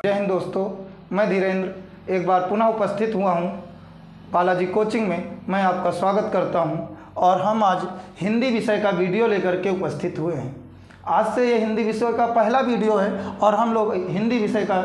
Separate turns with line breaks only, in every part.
जय हिंद दोस्तों, मैं धीरेन्द्र एक बार पुनः उपस्थित हुआ हूँ बालाजी कोचिंग में। मैं आपका स्वागत करता हूँ और हम आज हिंदी विषय का वीडियो लेकर के उपस्थित हुए हैं। आज से ये हिंदी विषय का पहला वीडियो है और हम लोग हिंदी विषय का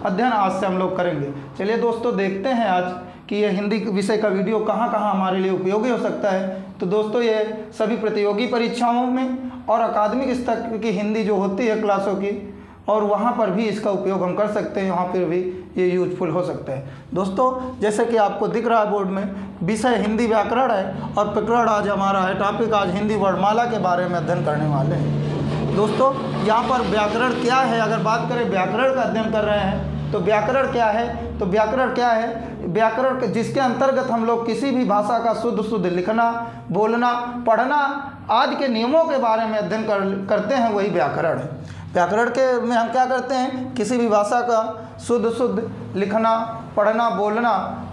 अध्ययन आज से हम लोग करेंगे। चलिए दोस्तों, देखते हैं आज कि ये हिंदी विषय का वीडियो कहाँ कहाँ हमारे लिए उपयोगी हो सकता है। तो दोस्तों, ये सभी प्रतियोगी परीक्षाओं में और अकादमिक स्तर की हिंदी जो होती है क्लासों की, और वहाँ पर भी इसका उपयोग हम कर सकते हैं, वहाँ पर भी ये यूजफुल हो सकता है। दोस्तों, जैसे कि आपको दिख रहा है बोर्ड में, विषय हिंदी व्याकरण है और प्रकरण आज हमारा है, टॉपिक आज हिंदी वर्णमाला के बारे में अध्ययन करने वाले हैं। दोस्तों, यहाँ पर व्याकरण क्या है, अगर बात करें व्याकरण का अध्ययन कर रहे हैं तो व्याकरण क्या है, तो व्याकरण क्या है, व्याकरण जिसके अंतर्गत हम लोग किसी भी भाषा का शुद्ध लिखना, बोलना, पढ़ना आदि के नियमों के बारे में अध्ययन करते हैं, वही व्याकरण है। व्याकरण के में हम क्या करते हैं, किसी भी भाषा का शुद्ध लिखना, पढ़ना, बोलना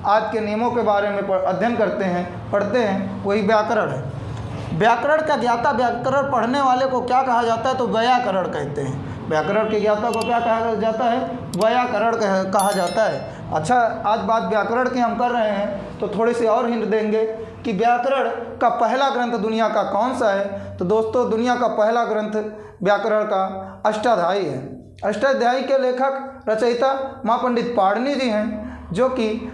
आदि के नियमों के बारे में अध्ययन करते हैं, पढ़ते हैं, वही व्याकरण है। व्याकरण का ज्ञाता, व्याकरण पढ़ने वाले को क्या कहा जाता है, तो व्याकरण कहते हैं। व्याकरण के ज्ञाता को क्या कहा जाता है, व्याकरण कहा जाता है। अच्छा, आज बात व्याकरण की हम कर रहे हैं तो थोड़ी सी और हिंट देंगे कि व्याकरण का पहला ग्रंथ दुनिया का कौन सा है। तो दोस्तों, दुनिया का पहला ग्रंथ व्याकरण का अष्टाध्यायी है। अष्टाध्यायी के लेखक रचयिता माँ पंडित पाणिनि जी हैं, जो कि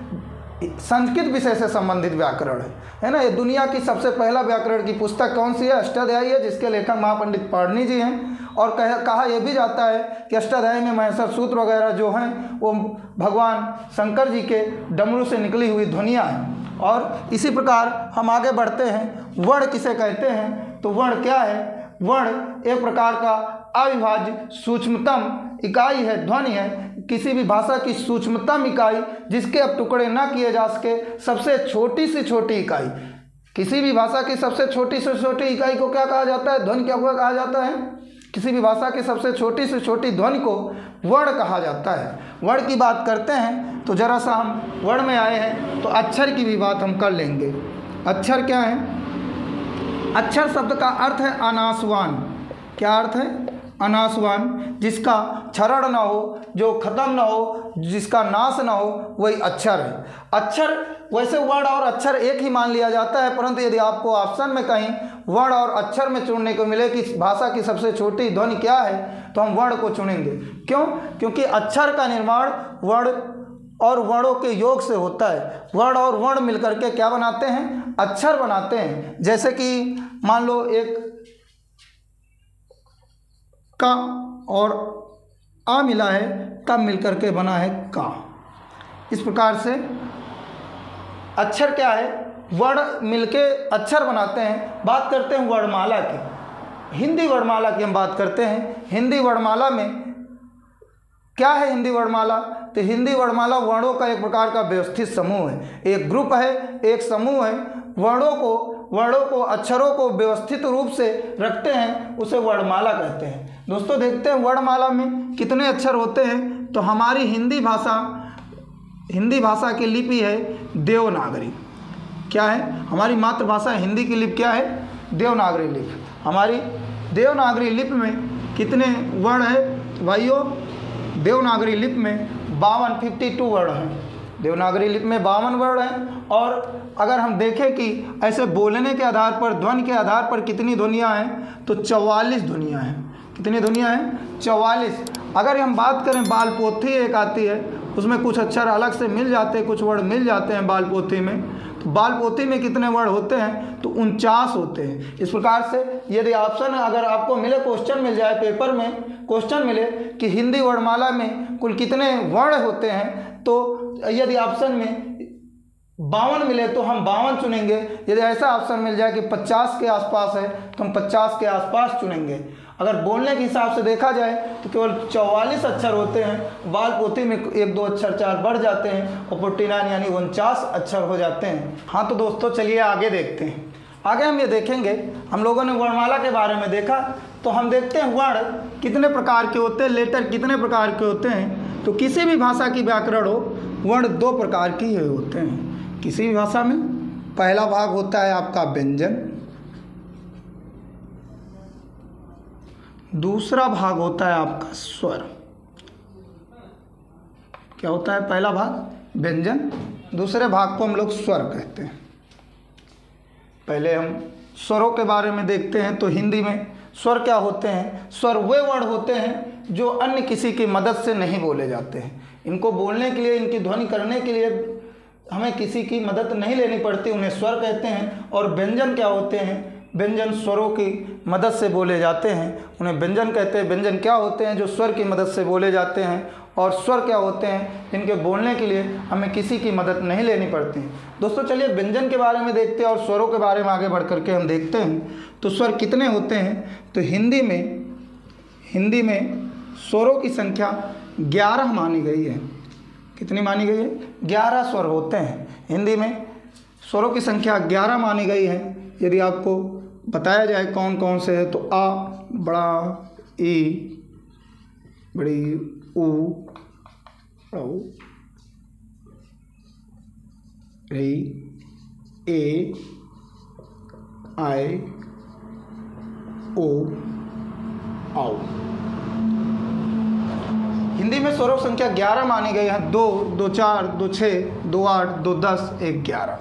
संस्कृत विषय से संबंधित व्याकरण है ना। ये दुनिया की सबसे पहला व्याकरण की पुस्तक कौन सी है, अष्टाध्यायी है, जिसके लेखक माँ पंडित पाणिनि जी हैं। और कहा यह भी जाता है कि अष्टाध्यायी में महेश्वर सूत्र वगैरह जो हैं वो भगवान शंकर जी के डमरू से निकली हुई ध्वनियाँ हैं। और इसी प्रकार हम आगे बढ़ते हैं। वर्ण किसे कहते हैं, तो वर्ण क्या है, वर्ण एक प्रकार का अविभाज्य सूक्ष्मतम इकाई है, ध्वनि है, किसी भी भाषा की सूक्ष्मतम इकाई जिसके अब टुकड़े ना किए जा सके, सबसे छोटी से छोटी इकाई। किसी भी भाषा की सबसे छोटी से छोटी इकाई को क्या कहा जाता है, ध्वनि क्या कहा जाता है। किसी भी भाषा की सबसे छोटी से छोटी ध्वनि को वर्ण कहा जाता है। वर्ण की बात करते हैं तो जरा सा हम वर्ण में आए हैं तो अक्षर की भी बात हम कर लेंगे। अक्षर क्या है, अक्षर शब्द का अर्थ है अनासवान। क्या अर्थ है, अनासवान, जिसका क्षरण ना हो, जो खत्म ना हो, जिसका नाश ना हो, वही अक्षर है। अक्षर वैसे वर्ण और अक्षर एक ही मान लिया जाता है, परंतु यदि आपको ऑप्शन में कहीं वर्ण और अक्षर में चुनने को मिले कि भाषा की सबसे छोटी ध्वनि क्या है, तो हम वर्ण को चुनेंगे। क्यों, क्योंकि अक्षर का निर्माण वर्ण और वर्णों के योग से होता है। वर्ण और वर्ण मिलकर के क्या बनाते हैं, अक्षर बनाते हैं। जैसे कि मान लो एक का और आ मिला है, तब मिलकर के बना है का। इस प्रकार से अक्षर क्या है, वर्ण मिलके अक्षर बनाते हैं। बात करते हैं वर्णमाला की, हिंदी वर्णमाला की हम बात करते हैं। हिंदी वर्णमाला में क्या है, हिंदी वर्णमाला, तो हिंदी वर्णमाला वर्णों का एक प्रकार का व्यवस्थित समूह है, एक ग्रुप है, एक समूह है। वर्णों को अक्षरों को व्यवस्थित रूप से रखते हैं, उसे वर्णमाला कहते हैं। दोस्तों, देखते हैं वर्णमाला में कितने अक्षर होते हैं। तो हमारी हिंदी भाषा की लिपि है देवनागरी। क्या है, हमारी मातृभाषा हिंदी की लिपि क्या है, देवनागरी लिपि। हमारी देवनागरी लिपि में कितने वर्ण है भाइयों, देवनागरी लिपि में 52 वर्ण हैं। देवनागरी लिपि में 52 वर्ण हैं। और अगर हम देखें कि ऐसे बोलने के आधार पर, ध्वनि के आधार पर कितनी ध्वनियाँ हैं, तो 44 ध्वनियाँ हैं। कितनी ध्वनियाँ हैं, 44। अगर हम बात करें बालपोथी एक आती है, उसमें कुछ अक्षर अलग से मिल जाते हैं, कुछ वर्ण मिल जाते हैं बालपोथी में। तो बालपोथी में कितने वर्ण होते हैं, तो 49 होते हैं। इस प्रकार से यदि ऑप्शन अगर आपको मिले, क्वेश्चन मिल जाए पेपर में, क्वेश्चन मिले कि हिंदी वर्णमाला में कुल कितने वर्ण होते हैं, तो यदि ऑप्शन में 52 मिले तो हम 52 चुनेंगे। यदि ऐसा ऑप्शन मिल जाए कि 50 के आसपास है तो हम 50 के आसपास चुनेंगे। अगर बोलने के हिसाब से देखा जाए तो केवल 44 अक्षर होते हैं। बालपोथी में 1-2 अक्षर 4 बढ़ जाते हैं और 49 यानी 49 अक्षर हो जाते हैं। हाँ, तो दोस्तों चलिए आगे देखते हैं। आगे हम ये देखेंगे, हम लोगों ने वर्णमाला के बारे में देखा, तो हम देखते हैं वर्ण कितने प्रकार के होते हैं, लेटर कितने प्रकार के होते हैं। तो किसी भी भाषा की व्याकरण हो, वर्ण 2 प्रकार की होते हैं किसी भी भाषा में। पहला भाग होता है आपका व्यंजन, दूसरा भाग होता है आपका स्वर। क्या होता है? पहला भाग व्यंजन, दूसरे भाग को हम लोग स्वर कहते हैं। पहले हम स्वरों के बारे में देखते हैं। तो हिंदी में स्वर क्या होते हैं? स्वर वे वर्ण होते हैं जो अन्य किसी की मदद से नहीं बोले जाते हैं। इनको बोलने के लिए, इनकी ध्वनि करने के लिए हमें किसी की मदद नहीं लेनी पड़ती, उन्हें स्वर कहते हैं। और व्यंजन क्या होते हैं? व्यंजन स्वरों की मदद से बोले जाते हैं, उन्हें व्यंजन कहते हैं। व्यंजन क्या होते हैं? जो स्वर की मदद से बोले जाते हैं। और स्वर क्या होते हैं? जिनके बोलने के लिए हमें किसी की मदद नहीं लेनी पड़ती। दोस्तों चलिए व्यंजन के बारे में देखते हैं और स्वरों के बारे में आगे बढ़ करके हम देखते हैं। तो स्वर कितने होते हैं? तो हिंदी में स्वरों की संख्या 11 मानी गई है। कितनी मानी गई है? 11 स्वर होते हैं। हिंदी में स्वरों की संख्या 11 मानी गई है। यदि आपको बताया जाए कौन कौन से है, तो आ बड़ा, ई बड़ी, ऊ बड़ा ऊ, री, ए, आई, ओ, आओ। हिंदी में स्वरों संख्या 11 मानी गई है। 2, 2, 4, 2, 6, 2, 8, 2, 10, 1, 11।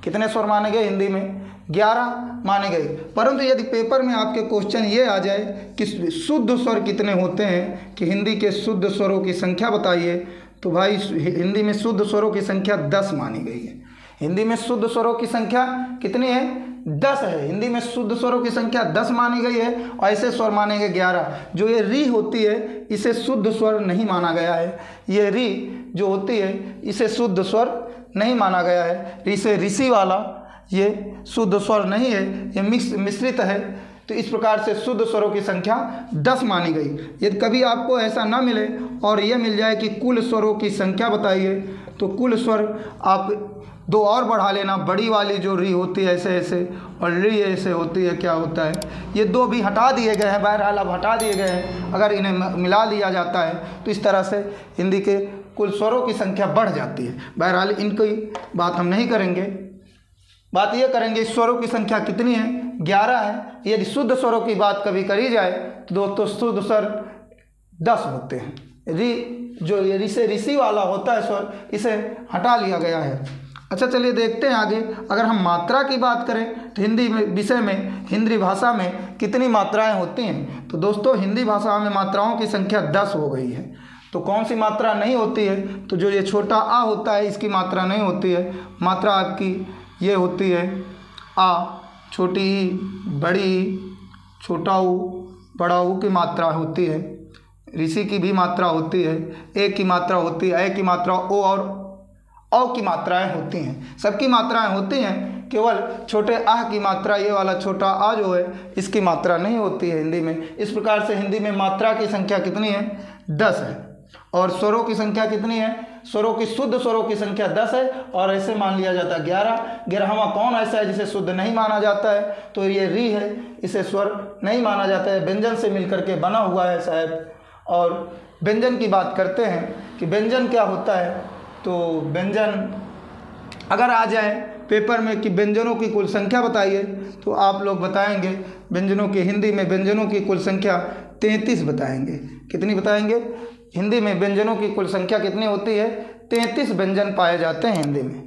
कितने स्वर माने गए? हिंदी में 11 माने गए। परंतु यदि पेपर में आपके क्वेश्चन ये आ जाए कि शुद्ध स्वर कितने होते हैं, कि हिंदी के शुद्ध स्वरों की संख्या बताइए, तो भाई हिंदी में शुद्ध स्वरों की संख्या 10 मानी गई है। हिंदी में शुद्ध स्वरों की संख्या कितनी है? 10 है। हिंदी में शुद्ध स्वरों की संख्या 10 मानी गई है। और ऐसे स्वर माने गए 11। जो ये री होती है, इसे शुद्ध स्वर नहीं माना गया है। ये री जो होती है, इसे शुद्ध स्वर नहीं माना गया है। ऋषि ऋषि वाला ये शुद्ध स्वर नहीं है, ये मिश्रित है। तो इस प्रकार से शुद्ध स्वरों की संख्या 10 मानी गई। यदि कभी आपको ऐसा ना मिले और यह मिल जाए कि कुल स्वरों की संख्या बताइए, तो कुल स्वर आप 2 और बढ़ा लेना। बड़ी वाली जो री होती है ऐसे ऐसे, और री ऐसे होती है, क्या होता है, ये 2 भी हटा दिए गए हैं। बहरहाल अब हटा दिए गए हैं। अगर इन्हें मिला लिया जाता है तो इस तरह से हिंदी के कुल स्वरों की संख्या बढ़ जाती है। बहरहाल इनकी बात हम नहीं करेंगे। बात ये करेंगे स्वरों की संख्या कितनी है? 11 है। यदि शुद्ध स्वरों की बात कभी करी जाए तो दोस्तों शुद्ध स्वर 10 होते हैं। री जो ये ऋषि वाला होता है स्वर, इसे हटा लिया गया है। अच्छा चलिए देखते हैं आगे। अगर हम मात्रा की बात करें तो हिंदी में विषय में, हिंदी भाषा में कितनी मात्राएं होती हैं? तो दोस्तों हिंदी भाषा में मात्राओं की संख्या 10 हो गई है। तो कौन सी मात्रा नहीं होती है? तो जो ये छोटा आ होता है, इसकी मात्रा नहीं होती है। मात्रा आपकी ये होती है आ, छोटी ई, बड़ी ई, छोटा ऊ, बड़ा ऊ की मात्रा होती है। ऋषि की भी मात्रा होती है, ए की मात्रा होती है, ए की मात्रा ओ और औ की मात्राएं होती हैं। सबकी मात्राएं होती हैं, केवल छोटे आह की मात्रा, ये वाला छोटा आ जो है, इसकी मात्रा नहीं होती है हिंदी में। इस प्रकार से हिंदी में मात्रा की संख्या कितनी है? 10 है। और स्वरों की संख्या कितनी है? स्वरों की शुद्ध स्वरों की संख्या 10 है। और ऐसे मान लिया जाता है 11। 11वां कौन ऐसा है जिसे शुद्ध नहीं माना जाता है? तो ये री है, इसे स्वर नहीं माना जाता है, व्यंजन से मिलकर के बना हुआ है शायद। और व्यंजन की बात करते हैं कि व्यंजन क्या होता है। तो व्यंजन अगर आ जाए पेपर में कि व्यंजनों की कुल संख्या बताइए, तो आप लोग बताएंगे व्यंजनों की, हिंदी में व्यंजनों की कुल संख्या 33 बताएंगे। कितनी बताएंगे? हिंदी में व्यंजनों की कुल संख्या कितनी होती है? 33 व्यंजन पाए जाते हैं हिंदी में।